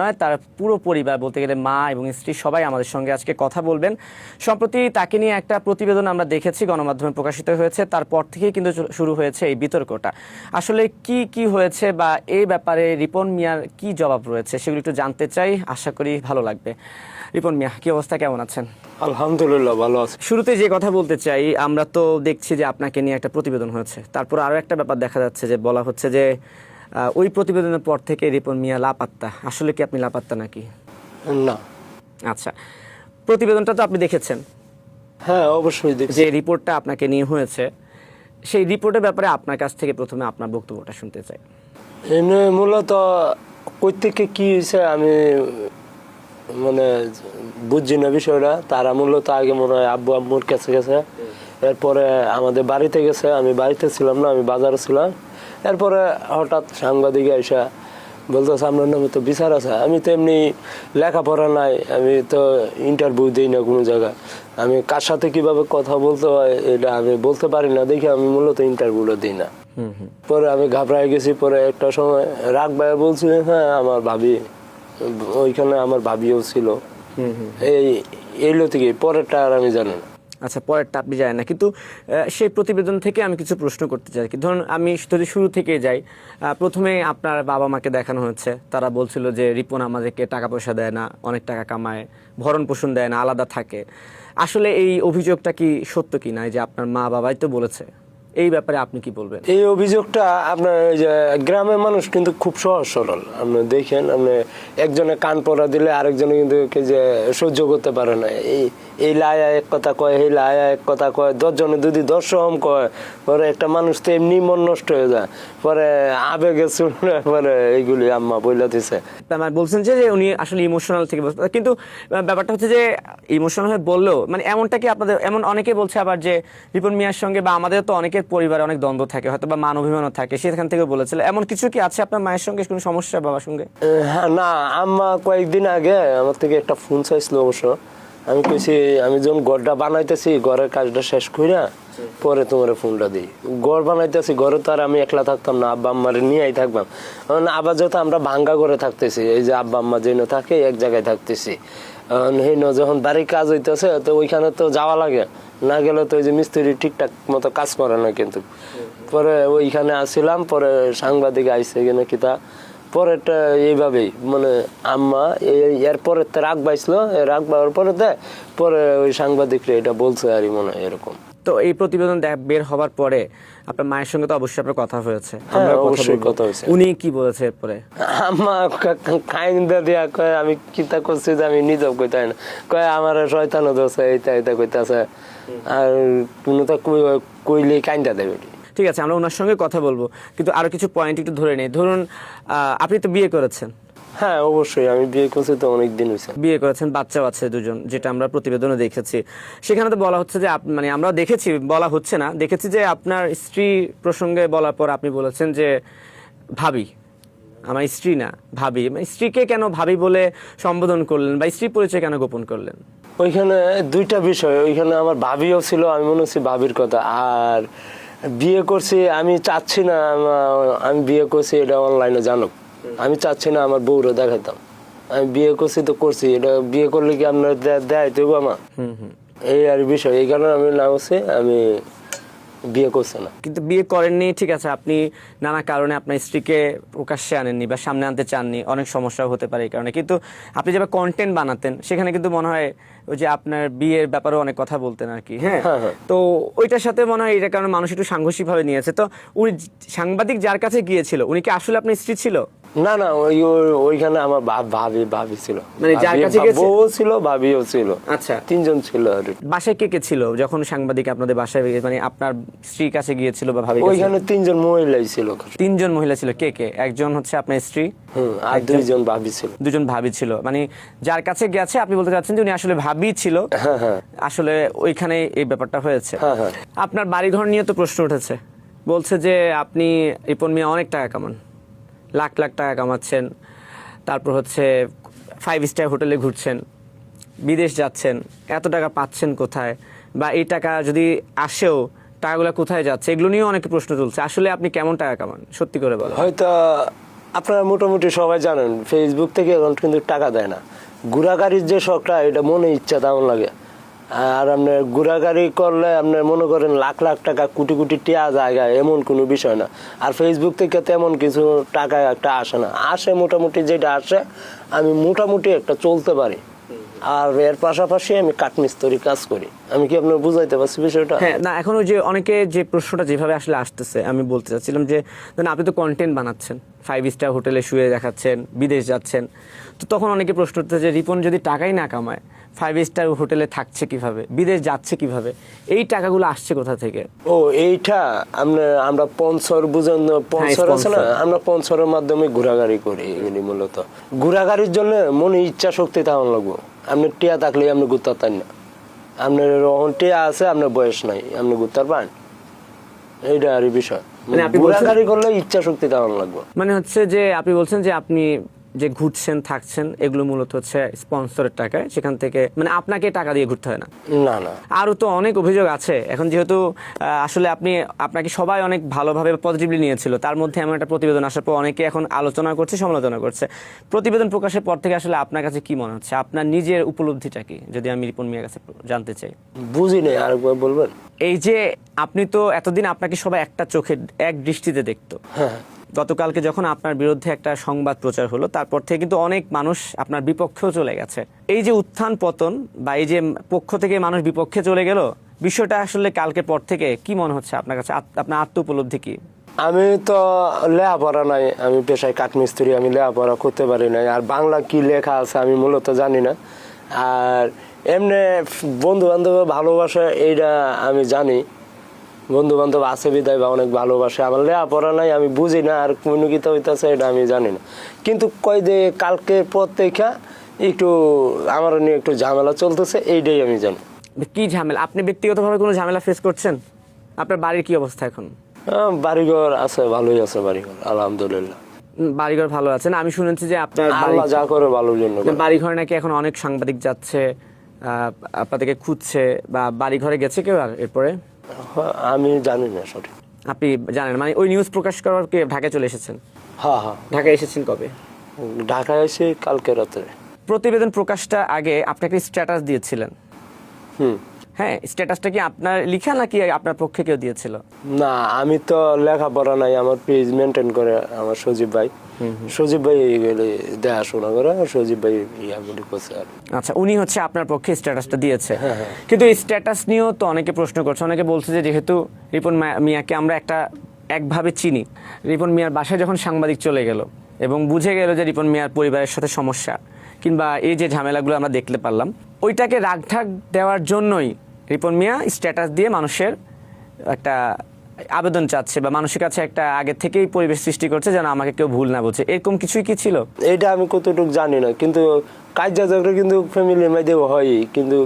নয়, তার পুরো পরিবার বলতে গেলে মা এবং স্ত্রী সবাই আমাদের সঙ্গে আজকে কথা বলবেন। সম্প্রতি তাকে নিয়ে একটা প্রতিবেদন আমরা দেখেছি, গণমাধ্যমে প্রকাশিত হয়েছে, তারপর থেকেই কিন্তু শুরু হয়েছে এই বিতর্কটা। আসলে কি হয়েছে বা এই ব্যাপারে রিপন মিয়ার কি জবাব রয়েছে সেগুলো একটু জানতে চাই, আশা করি ভালো লাগবে। রিপন মিয়া, কি অবস্থা, কেমন আছেন? আলহামদুলিল্লাহ, ভালো আছে। শুরুতে যে কথা বলতে চাই, আমরা তো দেখছি যে আপনাকে নিয়ে একটা প্রতিবেদন হয়েছে, তারপর আরো একটা ব্যাপার দেখা যাচ্ছে যে বলা হচ্ছে যে ওই প্রতিবেদনের পর থেকে রিপন মিয়া লাপাত্তা। আসলে কি আপনি লাপাত্তা নাকি? না। আচ্ছা, প্রতিবেদনটা তো আপনি দেখেছেন? হ্যাঁ, অবশ্যই দেখছি। যে রিপোর্টটা আপনাকে নিয়ে হয়েছে, সেই রিপোর্টের ব্যাপারে আপনার কাছ থেকে প্রথমে আপনার বক্তব্যটা শুনতে চাই। এনে মূলত কই থেকে কি হয়েছে আমি মানে বুঝছি না বিষয়টা। তারা মূলত আগে মনে হয় আব্বু আম্মুর কাছে গেছে, এরপরে আমাদের বাড়িতে গেছে। আমি বাড়িতে ছিলাম না, আমি বাজারে ছিলাম। এরপরে হঠাৎ সাংবাদিক এসে বলতেছে আপনার নামে তো বিচার আছে। আমি তো এমনি লেখাপড়া নাই, আমি তো ইন্টারভিউ দিই না কোনো জায়গায়। আমি কার সাথে কিভাবে কথা বলতে হয় এটা আমি বলতে পারি না, দেখে আমি মূলত ইন্টারভিউটা দিই না। পরে আমি ঘাবড়ায় গেছি। পরে একটা সময় রাগ ভাই বলছি, হ্যাঁ আমার ভাবি ওইখানে, আমার ভাবিও ছিল। এইগুলো থেকে পরেরটা আর আমি জানি না। আচ্ছা, পরেরটা আপনি জানেন না, কিন্তু সেই প্রতিবেদন থেকে আমি কিছু প্রশ্ন করতে চাই। ধরুন আমি যদি শুরু থেকে যাই, প্রথমে আপনার বাবা মাকে দেখানো হচ্ছে, তারা বলছিল যে রিপন আমাদেরকে টাকা পয়সা দেয় না, অনেক টাকা কামায়, ভরণ পোষণ দেয় না, আলাদা থাকে। আসলে এই অভিযোগটা কি সত্য কি না, যে আপনার মা বাবাই তো বলেছে, এই ব্যাপারে আপনি কি বলবেন? এই অভিযোগটা আপনার যে গ্রামের মানুষ কিন্তু খুব সহজ সরল। আপনি দেখেন, আপনি একজনে কান পড়া দিলে আরেকজনে কিন্তু যে সহ্য করতে পারে না। এই লায়া এক কথা কয়, এই লায়া এক কথা কয়, 10 জনে যদি 10 রকম কয়, পরে একটা মানুষ তো এমনি মন নষ্ট হয়ে যায়। পরে আবেগে শুনলে পরে এইগুলি আম্মা বইলা দিছে। বলছেন যে উনি আসলে ইমোশনাল থেকে, কিন্তু ব্যাপারটা হচ্ছে যে ইমোশনাল হয়ে বললেও মানে এমনটা কি আপনাদের, এমন অনেকে বলছে আবার যে রিপন মিয়ার সঙ্গে বা আমাদের তো অনেকের পরিবারে অনেক দ্বন্দ্ব থাকে, হয়তো বা মান অভিমানও থাকে, সেখান থেকে বলেছিল। এমন কিছু কি আছে আপনার মায়ের সঙ্গে কোনো সমস্যা, বাবার সঙ্গে? হ্যাঁ, না, আম্মা কয়েকদিন আগে আমার থেকে একটা ফোন চাইছিল। অবশ্য আমি কইছি আমি যখন ঘরটা বানাইতেছি, ঘরের কাজটা শেষ কইরা পরে তোমার ফোনটা দিই। ঘর বানাইতেছি, ঘরে তো আর আমি একলা থাকতাম না, আব্বা আম্মারে নিয়েই থাকতাম। আবার যত আমরা ভাঙ্গা করে থাকতেছি, এই যে আব্বা আম্মা যেন থাকে এক জায়গায় থাকতেছি, যখন বাড়ির কাজ হইতেছে তো ওইখানে তো যাওয়া লাগে, না গেলে তো ওই যে মিস্ত্রি ঠিকঠাক মতো কাজ করে না। কিন্তু পরে ওইখানে আসছিলাম, পরে সাংবাদিক আইসে কিনা কিতা, পরেরটা এইভাবেই মানে আম্মা এরপরে রাগ বাইছিল, রাগ পাওয়ার পরে পরে ওই সাংবাদিকরা এটা বলছে আর মনে হয় এরকম। তো এই প্রতিবেদন বের হবার পরে আপনার মায়ের সঙ্গে তো অবশ্যই আপনার কথা হয়েছে? অবশ্যই কথা হয়েছে। উনি কি বলেছে এরপরে? আম্মা কাইন্দা দিয়া কয় আমি কিতা করছি যে আমি নিজেও কইতাই না, কয় আমার শয়তান দোষ এইটা এটা কইতাছে, আর কোনো তো কইলেই কাইন্দা দেবে। ঠিক আছে, আমরা ওনার সঙ্গে কথা বলবো, কিন্তু আরো কিছু পয়েন্ট একটু ধরে নেই। ধরুন আপনি তো বিয়ে করেছেন? হ্যাঁ, অবশ্যই আমি বিয়ে করছি, তো অনেকদিন হয়েছে। বিয়ে করেছেন, বাচ্চাও আছে 2জন, যেটা আমরা প্রতিবেদনে দেখেছি। সেখানে তো বলা হচ্ছে যে মানে আমরা দেখেছি, বলা হচ্ছে না, দেখেছি যে আপনার স্ত্রী প্রসঙ্গে বলার পর আপনি বলেছেন যে ভাবি, আমার স্ত্রী না ভাবি। স্ত্রীকে কেন ভাবি বলে সম্বোধন করলেন, বা স্ত্রী পরিচয় কেন গোপন করলেন? ওইখানে দুইটা বিষয়। ওইখানে আমার ভাবিও ছিল, আমি মনে হচ্ছে ভাবির কথা। আর বিয়ে করছি, আমি চাচ্ছি না আমি বিয়ে করছি এটা অনলাইনে জানুক। আমি চাচ্ছি না আমার বউরা দেখাতাম। আমি বিয়ে করছি তো করছি, এটা বিয়ে করলে কি আপনার দেয় দেব আমার? এই আর বিষয়, এই কারণে আমি না হচ্ছে আমি বিয়ে করছে না। কিন্তু বিয়ে করেননি, ঠিক আছে, আপনি নানা কারণে আপনার স্ত্রীকে প্রকাশ্যে আনেননি বা সামনে আনতে চাননি, অনেক সমস্যা হতে পারে এই কারণে। কিন্তু আপনি যেভাবে কন্টেন্ট বানাতেন, সেখানে কিন্তু মনে হয় ওই যে আপনার বিয়ের ব্যাপারেও অনেক কথা বলতেন আর কি। হ্যাঁ, তো ওইটার সাথে মনে হয় এটার কারণে মানুষ একটু সাংঘর্ষিক ভাবে নিয়েছে। তো উনি সাংবাদিক যার কাছে গিয়েছিল, উনি কি আসলে আপনার স্ত্রী ছিল? না না, ওইখানে আমার ভাবি ছিল, মানে যার কাছে বউ ছিল, ভাবিও ছিল। আচ্ছা, 3জন ছিল। আর বাসায় কে কে ছিল যখন সাংবাদিক আপনাদের বাসায়, মানে আপনার স্ত্রীর কাছে গিয়েছিল বা ভাবি? ওইখানে 3জন মহিলাই ছিল। 3জন মহিলা ছিল। কে কে? একজন হচ্ছে আপনার স্ত্রী, আর 2জন ভাবি ছিল। 2জন ভাবি ছিল। মানে যার কাছে গেছে আপনি বলতে চাচ্ছেন যে উনি আসলে ভাবি ছিল। আসলে ওইখানে এই ব্যাপারটা হয়েছে। আপনার বাড়িঘর নিয়ে তো প্রশ্ন উঠেছে, বলছে যে আপনি রিপন মিয়া অনেক টাকা কামান, লাখ লাখ টাকা কামাচ্ছেন, তারপর হচ্ছে 5 স্টার হোটেলে ঘুরছেন, বিদেশ যাচ্ছেন, এত টাকা পাচ্ছেন কোথায়, বা এই টাকা যদি আসেও টাকাগুলো কোথায় যাচ্ছে, এগুলো নিয়েও অনেকে প্রশ্ন তুলছে। আসলে আপনি কেমন টাকা কামান, সত্যি করে বলেন। হয়তো আপনারা মোটামুটি সবাই জানেন ফেসবুক থেকে এখন কিন্তু টাকা দেয় না। ঘোরাঘাড়ির যে শখটা এটা মনে ইচ্ছা তেমন লাগে। আর আপনার ঘোরাঘাড়ি করলে আপনার মনে করেন লাখ লাখ টাকা কোটি কোটি টিয়া জায়গা এমন কোনো বিষয় না। আর ফেসবুক থেকে তেমন কিছু টাকা একটা আসে না, আসে মোটামুটি যেটা আসে আমি মোটামুটি একটা চলতে পারি। আর এর পাশাপাশি আমি কাঠমিস্ত্রি কাজ করি। আমি কি আপনার বুঝাইতে পারছি বিষয়টা? হ্যাঁ, না এখন ওই যে অনেকে যে প্রশ্নটা যেভাবে আসলে আসতেছে আমি বলতে চাচ্ছিলাম যে ধরুন আপনি তো কন্টেন্ট বানাচ্ছেন, 5 স্টার হোটেলে শুয়ে দেখাচ্ছেন, বিদেশ যাচ্ছেন, তো তখন অনেকে প্রশ্ন উঠছে যে রিপন যদি টাকাই না কামায় 5 স্টার হোটেলে থাকছে কিভাবে, বিদেশ যাচ্ছে কিভাবে, এই টাকাগুলো আসছে কোথা থেকে? ও এইটা আমরা স্পন্সর বুঝেন, স্পন্সর আছে না, আমরা স্পন্সরের মাধ্যমে ঘোরাঘাড়ি করি। এগুলি মূলত ঘোরাঘাড়ির জন্য মনে ইচ্ছা শক্তি তেমন লাগবো। আপনি টিয়া থাকলে আপনি ঘুরতে পারেন না, আপনার রহন টিয়া আছে, আপনার বয়স নাই, আপনি ঘুরতে পারেন, এইটা আর বিষয়। ঘোরাঘাড়ি করলে ইচ্ছা শক্তি তেমন লাগবে। মানে হচ্ছে যে আপনি বলছেন যে আপনি যে ঘুরছেন থাকছেন এগুলো মূলত হচ্ছে স্পন্সরের টাকায়, সেখান থেকে মানে আপনাকে টাকা দিয়ে ঘুরতে হয় না? না না, আরও তো অনেক অভিযোগ আছে এখন, যেহেতু আসলে আপনাকে সবাই অনেক ভালোভাবে পজিটিভলি নিয়েছিল, তার মধ্যে এমন একটা প্রতিবেদন আসার পর অনেকে এখন আলোচনা করছে, সমালোচনা করছে। প্রতিবেদন প্রকাশের পর থেকে আসলে আপনার কাছে কি মনে হচ্ছে, আপনার নিজের উপলব্ধিটা কি, যদি আমি রিপন মিয়ার কাছে জানতে চাই? বুঝি নাই, আরেকবার বলবেন। এই যে আপনি তো এতদিন আপনাকে সবাই একটা চোখে এক দৃষ্টিতে দেখতো, হ্যাঁ, গতকালকে যখন আপনার বিরুদ্ধে একটা সংবাদ প্রচার হলো তারপর থেকে কিন্তু অনেক মানুষ আপনার বিপক্ষেও চলে গেছে। এই যে উত্থান পতন বা এই যে পক্ষ থেকে মানুষ বিপক্ষে চলে গেল, বিষয়টা আসলে কালকে পর থেকে কি মনে হচ্ছে আপনার কাছে, আপনার আত্ম উপলব্ধি কি? আমি তো লেখাপড়া নাই, আমি পেশায় কাঠমিস্ত্রি, আমি লেখাপড়া করতে পারি নাই। আর বাংলা কি লেখা আছে আমি মূলত জানি না। আর এমনি বন্ধু বান্ধব ভালোবাসা এইটা আমি জানি, বন্ধু বান্ধব আছে বিদায় বা অনেক ভালোবাসে। আমার লেখাপড়া নাই, আমি বুঝি না আর কোনো কিতা হইতেছে এটা আমি জানি না। কিন্তু কয় যে কালকে পর থেকে একটু আমার নিয়ে একটু ঝামেলা চলতেছে, এইটাই আমি জানি। কি ঝামেলা? আপনি ব্যক্তিগতভাবে কোনো ঝামেলা ফেস করছেন? আপনার বাড়ির কি অবস্থা এখন? বাড়িঘর আছে, ভালোই আছে বাড়িঘর, আলহামদুলিল্লাহ। বাড়িঘর ভালো আছে না? আমি শুনেছি যে আপনার আল্লাহ যা করে ভালোর জন্য। বাড়িঘরে নাকি এখন অনেক সাংবাদিক যাচ্ছে, আপনাদেরকে খুঁজছে, বা বাড়িঘরে গেছে কেউ আর এরপরে? আমি জানি না সঠিক। আপনি জানেন মানে ওই নিউজ প্রকাশ করার কে ঢাকায় চলে এসেছেন? হ্যাঁ হ্যাঁ, ঢাকায় এসেছেন কবে? ঢাকায় এসে কালকে রাত্রে। প্রতিবেদন প্রকাশটা আগে আপনি একটা স্ট্যাটাস দিয়েছিলেন, হ্যাঁ, স্ট্যাটাসটা কি আপনার লিখা নাকি আপনার পক্ষে কেউ দিয়েছিল? না, আমি তো লেখাপড়া নাই, আমার পেজ মেনটেন করে আমার সজীব ভাই। সজীব ভাই দেখাশোনা করে, সজীব ভাই ইয়াগুলি করছে আর। আচ্ছা, উনি হচ্ছে আপনার পক্ষে স্ট্যাটাসটা দিয়েছে। কিন্তু এই স্ট্যাটাস নিয়েও তো অনেকে প্রশ্ন করছে, অনেকে বলছে যে যেহেতু রিপন মিয়াকে আমরা একভাবে চিনি, রিপন মিয়ার বাসায় যখন সাংবাদিক চলে গেল এবং বুঝে গেল যে রিপন মিয়ার পরিবারের সাথে সমস্যা কিংবা এই যে ঝামেলাগুলো আমরা দেখতে পারলাম, ওইটাকে রাগঢাক দেওয়ার জন্যই রিপন মিয়া স্ট্যাটাস দিয়ে মানুষের একটা আবেদন চাচ্ছে বা মানুষের কাছে একটা আগে থেকেই পরিবেশ সৃষ্টি করছে যেন আমাকে কেউ ভুল না বোঝে, এরকম কিছুই কি ছিল? এইটা আমি কতটুকু জানি না, কিন্তু কাজ কিন্তু ফ্যামিলির মধ্যে হয়, কিন্তু